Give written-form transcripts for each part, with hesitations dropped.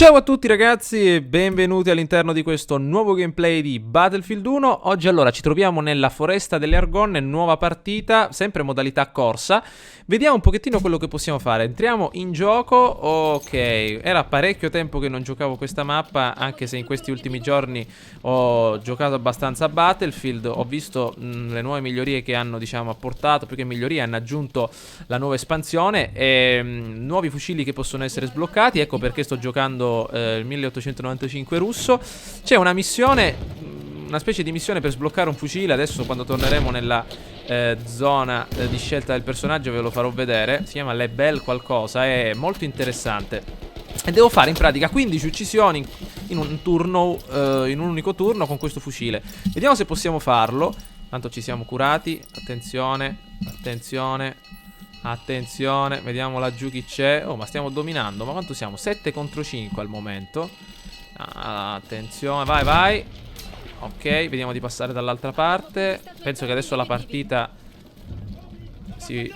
Ciao a tutti ragazzi e benvenuti all'interno di questo nuovo gameplay di Battlefield 1. Oggi allora ci troviamo nella foresta delle Argonne, nuova partita, sempre modalità corsa. Vediamo un pochettino quello che possiamo fare. Entriamo in gioco. Ok, era parecchio tempo che non giocavo questa mappa, anche se in questi ultimi giorni ho giocato abbastanza a Battlefield. Ho visto le nuove migliorie che hanno, diciamo, apportato. Più che migliorie, hanno aggiunto la nuova espansione e nuovi fucili che possono essere sbloccati. Ecco perché sto giocando il 1895 russo. C'è una missione, una specie di missione per sbloccare un fucile. Adesso quando torneremo nella zona di scelta del personaggio ve lo farò vedere. Si chiama Lebel qualcosa, è molto interessante. E devo fare in pratica 15 uccisioni in un turno, in un unico turno con questo fucile. Vediamo se possiamo farlo. Tanto ci siamo curati. Attenzione, attenzione, attenzione, vediamo laggiù chi c'è. Oh, ma stiamo dominando. Ma quanto siamo? 7 contro 5 al momento. Attenzione, vai, vai. Ok, vediamo di passare dall'altra parte. Penso che adesso la partita i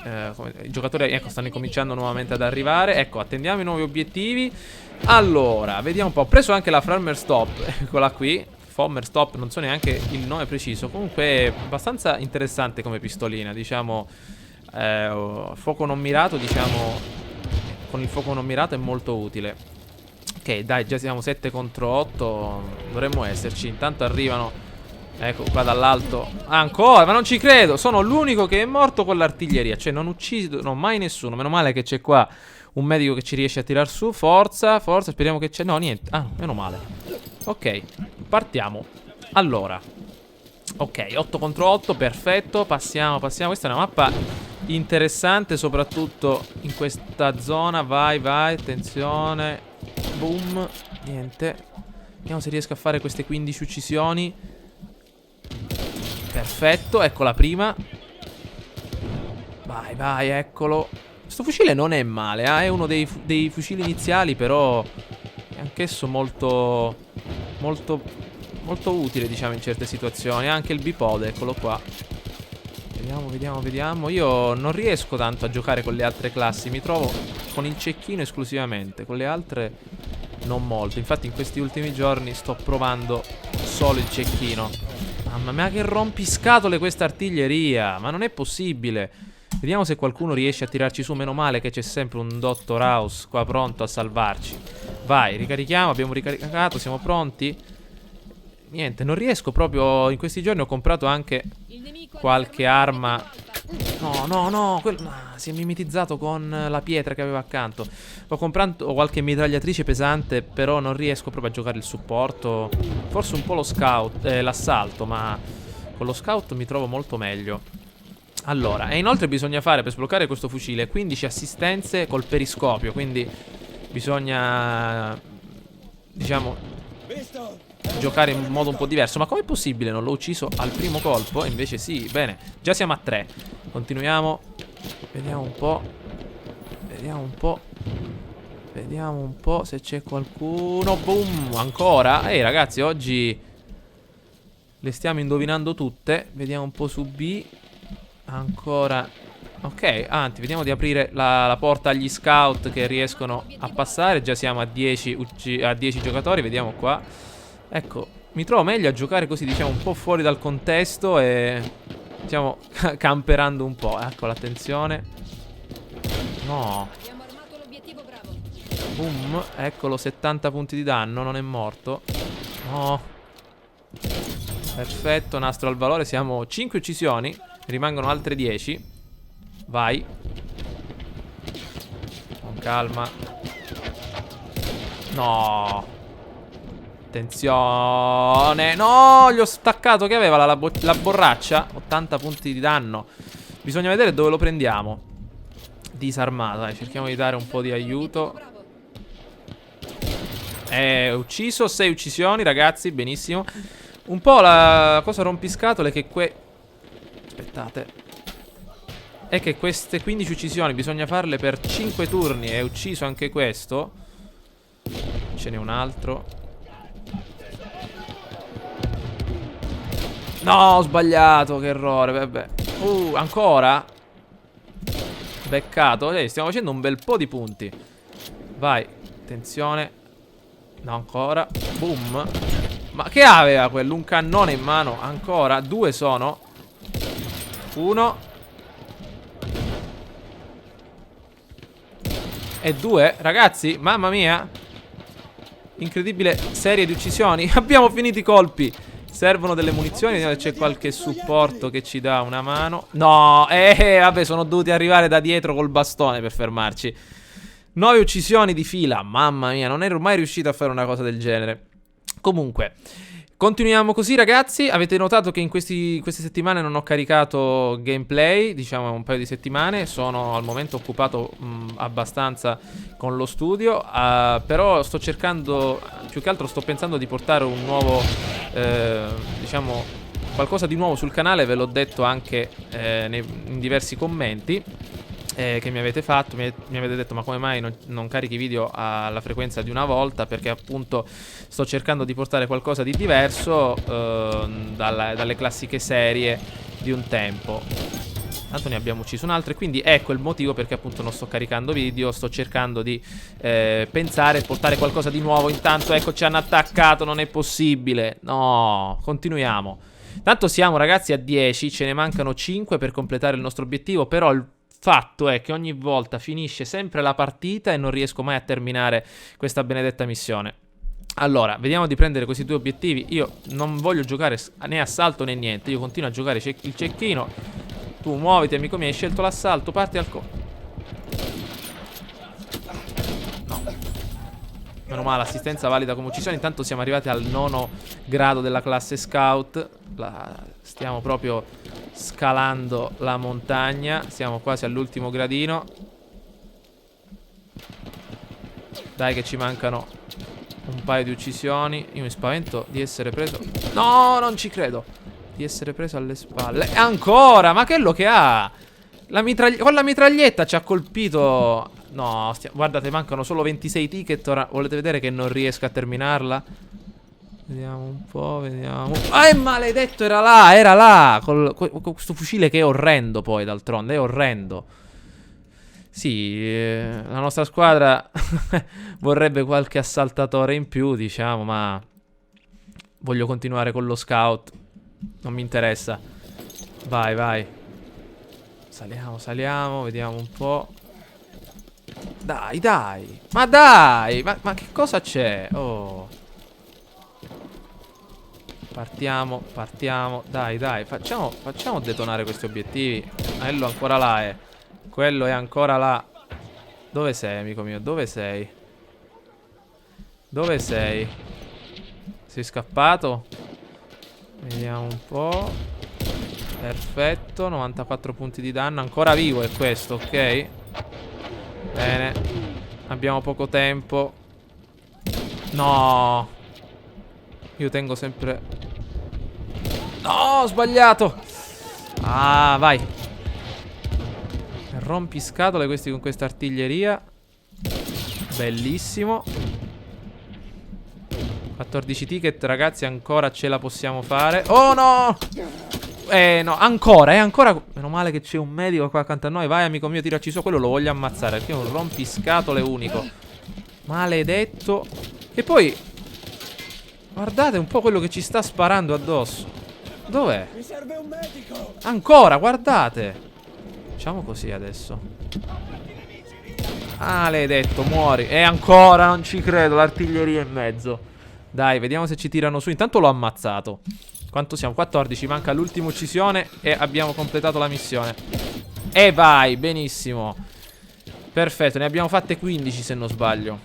giocatori, ecco, stanno incominciando nuovamente ad arrivare. Ecco, attendiamo i nuovi obiettivi. Allora, vediamo un po'. Ho preso anche la Farmer Stop. Eccola qui. Farmer Stop, non so neanche il nome preciso. Comunque è abbastanza interessante come pistolina, diciamo. Fuoco non mirato, diciamo. Con il fuoco non mirato è molto utile. Ok, dai, già siamo 7 contro 8. Dovremmo esserci. Intanto arrivano. Ecco qua dall'alto. Ancora, ma non ci credo. Sono l'unico che è morto con l'artiglieria. Cioè non uccidono mai nessuno. Meno male che c'è qua un medico che ci riesce a tirar su. Forza, forza, speriamo che c'è. No, niente. Ah, meno male. Ok, partiamo. Allora, ok, 8 contro 8, perfetto. Passiamo, passiamo. Questa è una mappa interessante, soprattutto in questa zona. Vai, vai, attenzione. Boom, niente. Vediamo se riesco a fare queste 15 uccisioni. Perfetto, ecco la prima. Vai, vai, eccolo. Questo fucile non è male, è uno dei fucili iniziali, però è anch'esso molto utile, diciamo, in certe situazioni. Anche il bipode, eccolo qua. Vediamo, vediamo, vediamo. Io non riesco tanto a giocare con le altre classi. Mi trovo con il cecchino esclusivamente. Con le altre non molto. Infatti in questi ultimi giorni sto provando solo il cecchino. Mamma mia, che rompiscatole questa artiglieria. Ma non è possibile. Vediamo se qualcuno riesce a tirarci su. Meno male che c'è sempre un Dottor House qua pronto a salvarci. Vai, ricarichiamo. Abbiamo ricaricato, siamo pronti. Niente, non riesco proprio. In questi giorni ho comprato anche qualche arma. No, no, no, si è mimetizzato con la pietra che aveva accanto. Ho comprato qualche mitragliatrice pesante, però non riesco proprio a giocare il supporto. Forse un po' lo scout, l'assalto, ma con lo scout mi trovo molto meglio. Allora, e inoltre bisogna fare, per sbloccare questo fucile, 15 assistenze col periscopio. Quindi bisogna, diciamo, giocare in modo un po' diverso. Ma com'è possibile? Non l'ho ucciso al primo colpo? Invece sì, bene. Già siamo a 3. Continuiamo. Vediamo un po'. Vediamo un po'. Vediamo un po' se c'è qualcuno. Boom, ancora. Ragazzi, oggi le stiamo indovinando tutte. Vediamo un po' su B. Ancora. Ok, avanti, vediamo di aprire la porta agli scout che riescono a passare. Già siamo a 10 giocatori. Vediamo qua. Ecco, mi trovo meglio a giocare così, diciamo, un po' fuori dal contesto e, diciamo, camperando un po'. Ecco l'attenzione. No. Boom, eccolo, 70 punti di danno, non è morto. No. Perfetto, nastro al valore, siamo 5 uccisioni, rimangono altre 10. Vai. Con calma. No. Attenzione. No, gli ho staccato che aveva la borraccia. 80 punti di danno. Bisogna vedere dove lo prendiamo. Disarmato, dai, cerchiamo di dare un po' di aiuto. Ucciso, 6 uccisioni, ragazzi, benissimo. Un po' la cosa rompiscatole è che aspettate. È che queste 15 uccisioni bisogna farle per 5 turni. È ucciso anche questo. Ce n'è un altro. No, ho sbagliato, che errore, vabbè. Ancora? Beccato. Stiamo facendo un bel po' di punti. Vai, attenzione. No, ancora. Boom. Ma che aveva quello? Un cannone in mano. Ancora. 2 sono. 1 e 2. Ragazzi, mamma mia. Incredibile serie di uccisioni. Abbiamo finito i colpi. Servono delle munizioni. Vediamo se c'è qualche supporto che ci dà una mano. No, vabbè, sono dovuti arrivare da dietro col bastone per fermarci. 9 uccisioni di fila. Mamma mia, non ero mai riuscito a fare una cosa del genere. Comunque, continuiamo così, ragazzi. Avete notato che in queste settimane non ho caricato gameplay. Diciamo un paio di settimane. Sono al momento occupato abbastanza con lo studio. Però sto cercando, più che altro sto pensando di portare un nuovo, diciamo, qualcosa di nuovo sul canale. Ve l'ho detto anche in diversi commenti che mi avete fatto. Mi avete detto: ma come mai non carichi video alla frequenza di una volta? Perché appunto sto cercando di portare qualcosa di diverso dalle classiche serie di un tempo. Tanto ne abbiamo ucciso un altro, e quindi ecco il motivo perché appunto non sto caricando video. Sto cercando di pensare e portare qualcosa di nuovo. Intanto ecco, ci hanno attaccato, non è possibile. No, continuiamo. Tanto siamo, ragazzi, a 10. Ce ne mancano 5 per completare il nostro obiettivo. Però il fatto è che ogni volta finisce sempre la partita e non riesco mai a terminare questa benedetta missione. Allora, vediamo di prendere questi 2 obiettivi. Io non voglio giocare né assalto né niente. Io continuo a giocare il cecchino. Tu muoviti, amico mio, hai scelto l'assalto. Parti al no. Meno male, assistenza valida come uccisione. Intanto siamo arrivati al 9° grado della classe scout. Stiamo proprio scalando la montagna. Siamo quasi all'ultimo gradino. Dai che ci mancano un paio di uccisioni. Io mi spavento di essere preso. No, non ci credo. Di essere preso alle spalle. E ancora, ma che è lo che ha? Con la mitraglietta ci ha colpito. No, guardate, mancano solo 26 ticket. Ora volete vedere che non riesco a terminarla? Vediamo un po', vediamo. Ah, è maledetto, era là, era là. Con questo fucile che è orrendo, poi, d'altronde, è orrendo. Sì, la nostra squadra vorrebbe qualche assaltatore in più, diciamo, ma voglio continuare con lo scout. Non mi interessa. Vai, vai. Saliamo, saliamo, vediamo un po'. Dai, dai. Ma dai, ma che cosa c'è? Oh. Partiamo, partiamo. Dai, dai, facciamo detonare questi obiettivi. Quello ancora là è. Quello è ancora là. Dove sei, amico mio? Dove sei? Dove sei? Sei scappato? Vediamo un po'. Perfetto, 94 punti di danno. Ancora vivo è questo, ok? Bene. Abbiamo poco tempo. No. Io tengo sempre. No, ho sbagliato. Ah, vai. Rompiscatole questi con questa artiglieria. Bellissimo. 14 ticket, ragazzi, ancora ce la possiamo fare. Oh no. No, ancora, ancora. Meno male che c'è un medico qua accanto a noi. Vai, amico mio, tiraci su. Quello lo voglio ammazzare, perché è un rompiscatole unico. Maledetto. E poi guardate un po' quello che ci sta sparando addosso. Dov'è? Mi serve un medico. Ancora, guardate. Facciamo così adesso. Maledetto, muori. E ancora, non ci credo, l'artiglieria in mezzo. Dai, vediamo se ci tirano su. Intanto l'ho ammazzato. Quanto siamo? 14, manca l'ultima uccisione e abbiamo completato la missione. E vai, benissimo. Perfetto, ne abbiamo fatte 15 se non sbaglio.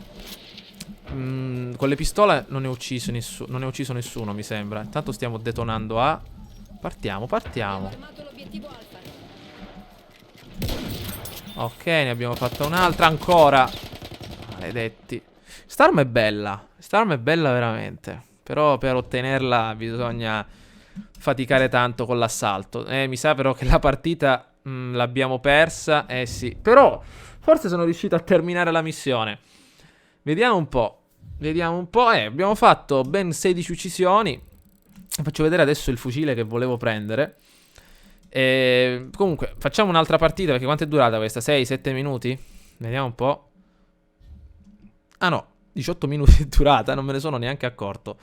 Con le pistole non ne ho ucciso nessuno. Non ne ho ucciso nessuno, mi sembra. Intanto stiamo detonando A. Partiamo, partiamo. Ok, ne abbiamo fatta un'altra. Ancora. Maledetti. Quest'arma è bella. Quest'arma è bella veramente. Però per ottenerla bisogna faticare tanto con l'assalto. Mi sa però che la partita l'abbiamo persa. Eh sì. Però forse sono riuscito a terminare la missione. Vediamo un po'. Vediamo un po'. Abbiamo fatto ben 16 uccisioni. Faccio vedere adesso il fucile che volevo prendere. Comunque facciamo un'altra partita, perché quanto è durata questa? 6-7 minuti? Vediamo un po'. Ah no, 18 minuti di durata, non me ne sono neanche accorto.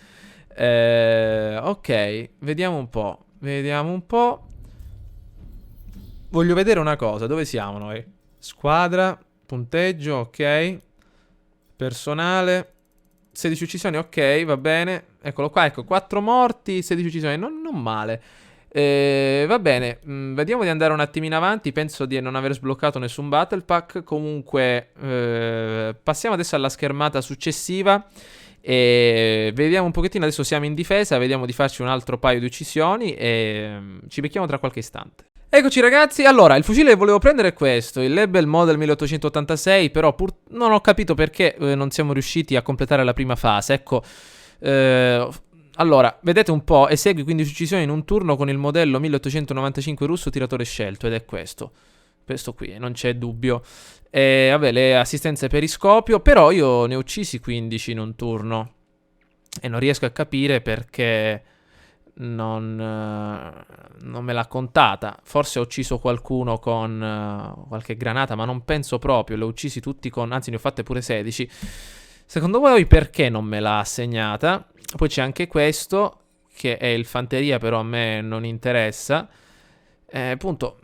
Ok, vediamo un po'. Vediamo un po'. Voglio vedere una cosa, dove siamo noi? Squadra, punteggio, ok. Personale, 16 uccisioni, ok, va bene. Eccolo qua, ecco, 4 morti, 16 uccisioni, non male. Va bene, vediamo di andare un attimino avanti. Penso di non aver sbloccato nessun battle pack. Comunque passiamo adesso alla schermata successiva e vediamo un pochettino. Adesso siamo in difesa, vediamo di farci un altro paio di uccisioni e ci becchiamo tra qualche istante. Eccoci ragazzi, allora il fucile che volevo prendere è questo, il Lebel Model 1886, però non ho capito perché non siamo riusciti a completare la prima fase, ecco. Allora, vedete un po', esegui 15 uccisioni in un turno con il modello 1895 russo tiratore scelto, ed è questo qui, non c'è dubbio. Vabbè, le assistenze periscopio, però io ne ho uccisi 15 in un turno e non riesco a capire perché non me l'ha contata. Forse ho ucciso qualcuno con qualche granata, ma non penso proprio, li ho uccisi tutti con, anzi ne ho fatte pure 16. Secondo voi perché non me l'ha assegnata? Poi c'è anche questo, che è il fanteria, però a me non interessa. Appunto,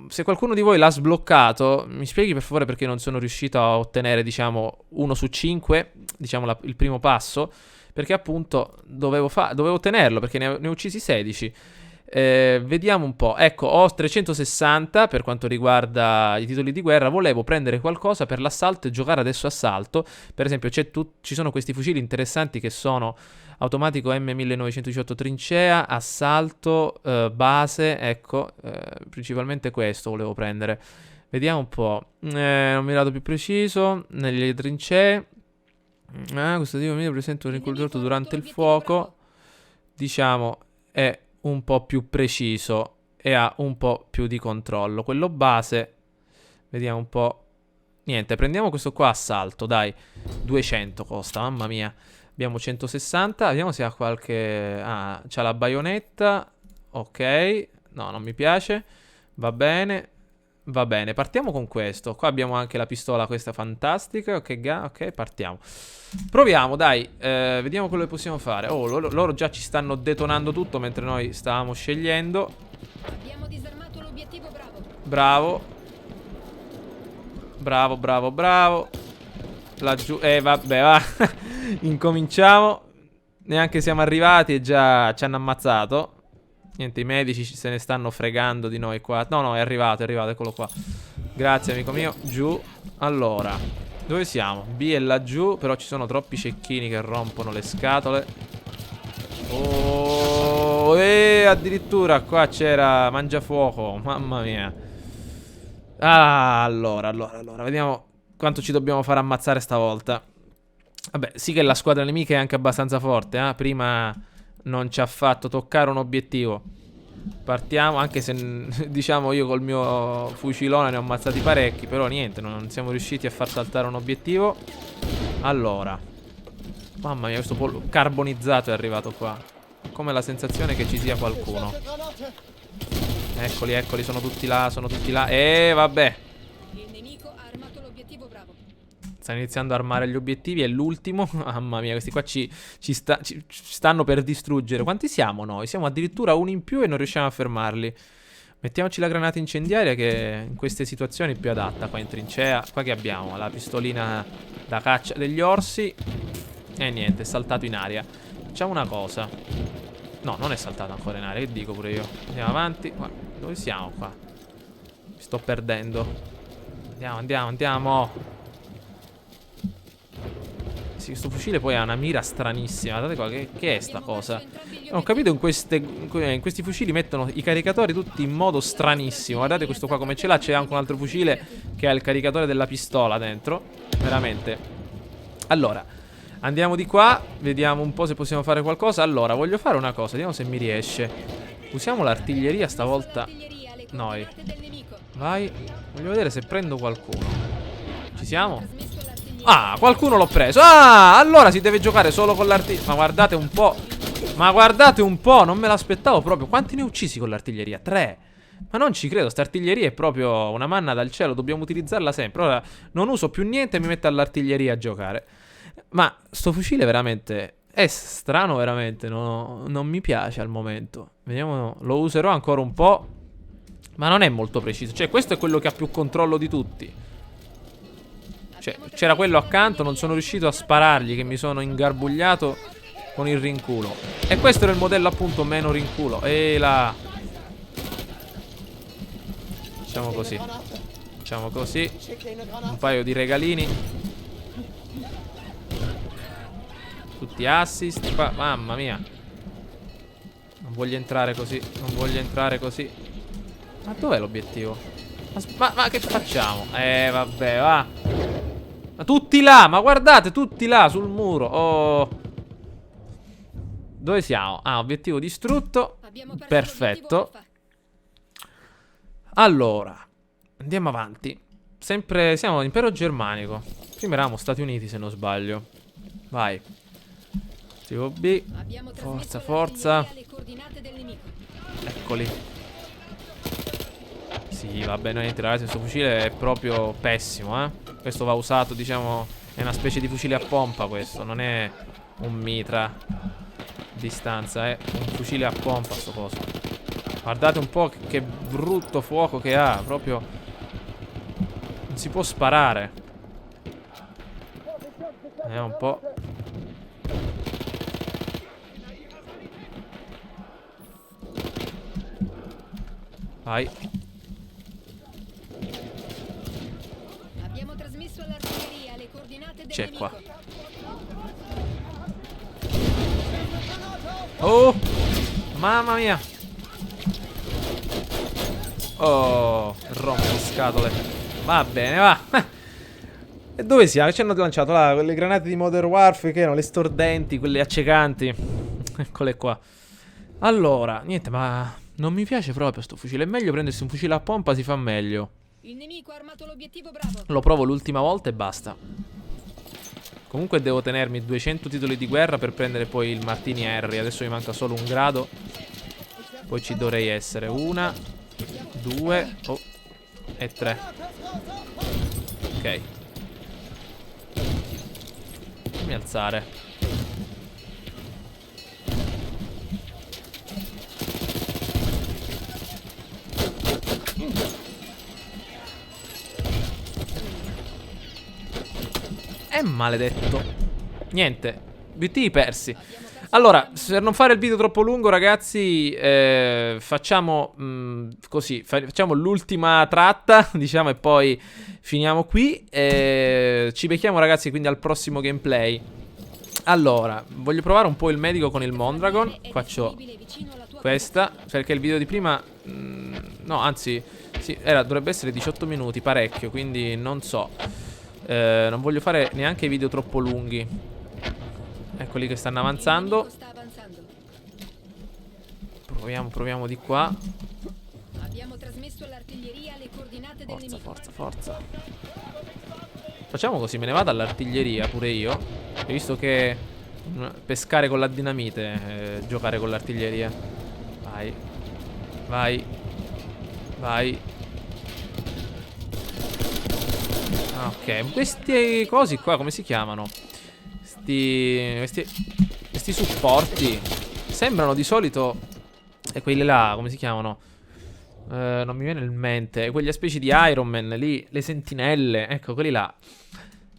se qualcuno di voi l'ha sbloccato, mi spieghi per favore perché non sono riuscito a ottenere, diciamo, 1 su 5, diciamo il primo passo, perché appunto dovevo ottenerlo, perché ne ho uccisi 16. Vediamo un po'. Ecco, ho 360 per quanto riguarda i titoli di guerra. Volevo prendere qualcosa per l'assalto e giocare adesso assalto. Per esempio ci sono questi fucili interessanti che sono automatico M1918 trincea, assalto, base. Ecco, principalmente questo volevo prendere. Vediamo un po'. Non mi vado più preciso. Nelle trincee. Questo tipo mi presenta un ricordato durante il fuoco. Diciamo è un po' più preciso e ha un po' più di controllo. Quello base, vediamo un po'. Niente, prendiamo questo qua assalto, dai. 200 costa, mamma mia. Abbiamo 160, vediamo se ha qualche... Ah, c'ha la baionetta. Ok, no, non mi piace. Va bene. Va bene, partiamo con questo. Qua abbiamo anche la pistola, questa fantastica. Ok, partiamo. Proviamo, dai. Vediamo quello che possiamo fare. Oh, loro già ci stanno detonando tutto mentre noi stavamo scegliendo. Abbiamo disarmato l'obiettivo, bravo. Bravo. Laggiù. Vabbè, va. Incominciamo. Neanche siamo arrivati e già ci hanno ammazzato. Niente, i medici se ne stanno fregando di noi qua. No, è arrivato, eccolo qua. Grazie, amico mio. Giù. Allora, dove siamo? B è laggiù, però ci sono troppi cecchini che rompono le scatole. Oh, addirittura qua c'era mangiafuoco. Mamma mia. Allora, vediamo quanto ci dobbiamo fare ammazzare stavolta. Vabbè, sì che la squadra nemica è anche abbastanza forte, Prima... non ci ha fatto toccare un obiettivo. Partiamo, anche se diciamo io col mio fucilone ne ho ammazzati parecchi, però niente, non siamo riusciti a far saltare un obiettivo. Allora, mamma mia, questo pollo carbonizzato è arrivato qua. Come la sensazione che ci sia qualcuno. Eccoli, sono tutti là. Vabbè. Il nemico ha armato l'obiettivo, bravo. Stanno iniziando a armare gli obiettivi. È l'ultimo. Mamma mia, questi qua ci stanno per distruggere. Quanti siamo noi? Siamo addirittura uno in più e non riusciamo a fermarli. Mettiamoci la granata incendiaria, che in queste situazioni è più adatta. Qua in trincea. Qua che abbiamo? La pistolina da caccia degli orsi. E niente, è saltato in aria. Facciamo una cosa. No, non è saltato ancora in aria, che dico pure io. Andiamo avanti. Dove siamo qua? Mi sto perdendo. Andiamo. Sì, questo fucile poi ha una mira stranissima. Guardate qua, che è sta cosa? Non ho capito, in questi fucili mettono i caricatori tutti in modo stranissimo. Guardate questo qua come ce l'ha. C'è anche un altro fucile che ha il caricatore della pistola dentro. Veramente. Allora, andiamo di qua. Vediamo un po' se possiamo fare qualcosa. Allora, voglio fare una cosa, vediamo se mi riesce. Usiamo l'artiglieria stavolta. Noi. Vai. Voglio vedere se prendo qualcuno. Ci siamo? Ah, qualcuno l'ho preso. Ah, allora si deve giocare solo con l'artiglieria. Ma guardate un po', non me l'aspettavo proprio. Quanti ne ho uccisi con l'artiglieria? 3. Ma non ci credo, sta artiglieria è proprio una manna dal cielo. Dobbiamo utilizzarla sempre. Ora non uso più niente e mi metto all'artiglieria a giocare. Ma sto fucile veramente è strano, veramente. Non mi piace al momento. Vediamo, lo userò ancora un po'. Ma non è molto preciso. Cioè, questo è quello che ha più controllo di tutti. Cioè, c'era quello accanto, non sono riuscito a sparargli, che mi sono ingarbugliato con il rinculo. E questo era il modello appunto meno rinculo. E là. Facciamo così. Facciamo così. Un paio di regalini. Tutti assist qua. Mamma mia. Non voglio entrare così. Non voglio entrare così. Ma dov'è l'obiettivo? Ma che facciamo? Vabbè, va. Ma tutti là. Ma guardate, tutti là sul muro. Oh. Dove siamo? Ah, obiettivo distrutto. Perfetto. Allora, andiamo avanti. Sempre, siamo impero germanico. Prima eravamo Stati Uniti, se non sbaglio. Vai. Obiettivo B. Forza, forza. Eccoli. Sì, vabbè, niente, ragazzi, questo fucile è proprio pessimo, eh. Questo va usato, diciamo, è una specie di fucile a pompa questo. Non è un mitra distanza, è un fucile a pompa sto coso. Guardate un po' che brutto fuoco che ha. Proprio non si può sparare. Vediamo un po'. Vai. Abbiamo trasmesso all'artiglieria le coordinate del C'è qua. nemico. Oh, mamma mia. Oh, rompiscatole. Va bene, va. E dove siamo? Ci hanno lanciato là quelle granate di Modern Warfare, che erano le stordenti, quelle accecanti. Eccole qua. Allora, niente, ma non mi piace proprio sto fucile. È meglio prendersi un fucile a pompa, si fa meglio. Il nemico ha armato l'obiettivo Bravo. Lo provo l'ultima volta e basta. Comunque devo tenermi 200 titoli di guerra per prendere poi il Martini Henry. Adesso mi manca solo un grado. Poi ci dovrei essere 1, 2 e 3. Ok. Fammi alzare. Maledetto. Niente, obiettivi persi. Allora, per non fare il video troppo lungo, ragazzi, facciamo così, facciamo l'ultima tratta, diciamo, e poi finiamo qui. Ci becchiamo, ragazzi, quindi al prossimo gameplay. Allora, voglio provare un po' il medico con il Mondragon. Faccio questa, perché il video di prima no, anzi sì, dovrebbe essere 18 minuti, parecchio, quindi non so. Non voglio fare neanche video troppo lunghi. Eccoli che stanno avanzando. Proviamo di qua. Abbiamo trasmesso all'artiglieria le coordinate del nemico. Forza, forza. Facciamo così, me ne vado all'artiglieria pure io. Ho visto che pescare con la dinamite, giocare con l'artiglieria. Vai. Vai. Vai. Ok, questi cosi qua come si chiamano? Questi supporti sembrano di solito. E quelli là come si chiamano? Non mi viene in mente. Quegli specie di Iron Man lì, le sentinelle. Ecco, quelli là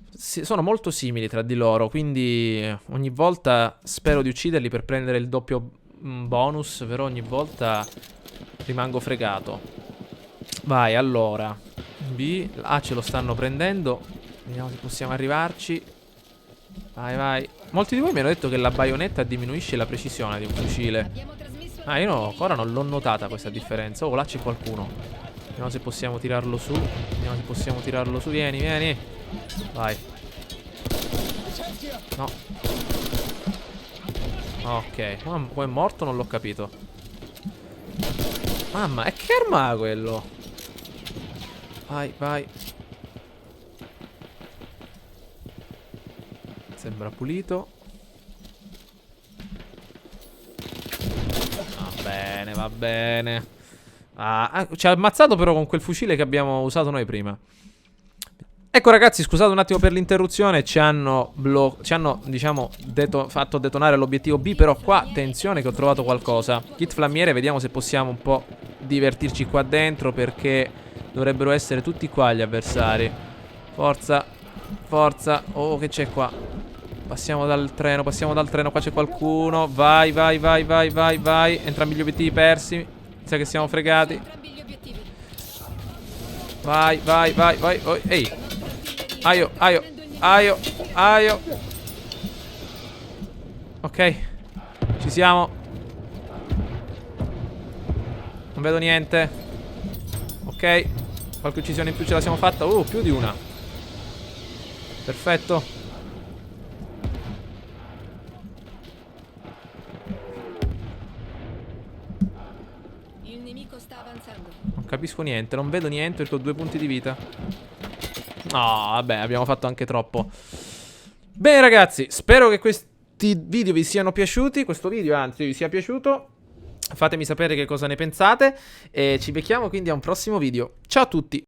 sono molto simili tra di loro. Quindi ogni volta spero di ucciderli per prendere il doppio bonus. Però ogni volta rimango fregato. Vai, allora B. A ce lo stanno prendendo. Vediamo se possiamo arrivarci. Vai, vai. Molti di voi mi hanno detto che la baionetta diminuisce la precisione di un fucile. Ah, io ancora non l'ho notata questa differenza. Oh, là c'è qualcuno. Vediamo se possiamo tirarlo su. Vediamo se possiamo tirarlo su. Vieni, vieni. Vai. No. Ok. Poi è morto, non l'ho capito. Mamma, e che arma ha quello? Vai, vai. Sembra pulito. Va bene, va bene. Ci ha ammazzato però con quel fucile che abbiamo usato noi prima. Ecco ragazzi, scusate un attimo per l'interruzione, ci hanno diciamo fatto detonare l'obiettivo B, però qua attenzione che ho trovato qualcosa. Kit flammiere, vediamo se possiamo un po' divertirci qua dentro, perché dovrebbero essere tutti qua gli avversari. Forza, forza. Oh, che c'è qua? Passiamo dal treno, qua c'è qualcuno. Vai, vai, vai, vai, vai, vai. Entrambi gli obiettivi persi. Sa che siamo fregati. Entrambi gli obiettivi. Vai, vai, vai, vai. Oh, ehi. Aio, aio, aio, aio. Ok, ci siamo. Non vedo niente. Ok, qualche uccisione in più ce la siamo fatta. Più di una. Perfetto. Il nemico sta avanzando. Non capisco niente, non vedo niente perché ho 2 punti di vita. No, vabbè, abbiamo fatto anche troppo. Bene ragazzi, spero che questi video vi siano piaciuti. Questo video anzi vi sia piaciuto. Fatemi sapere che cosa ne pensate. E ci becchiamo quindi a un prossimo video. Ciao a tutti.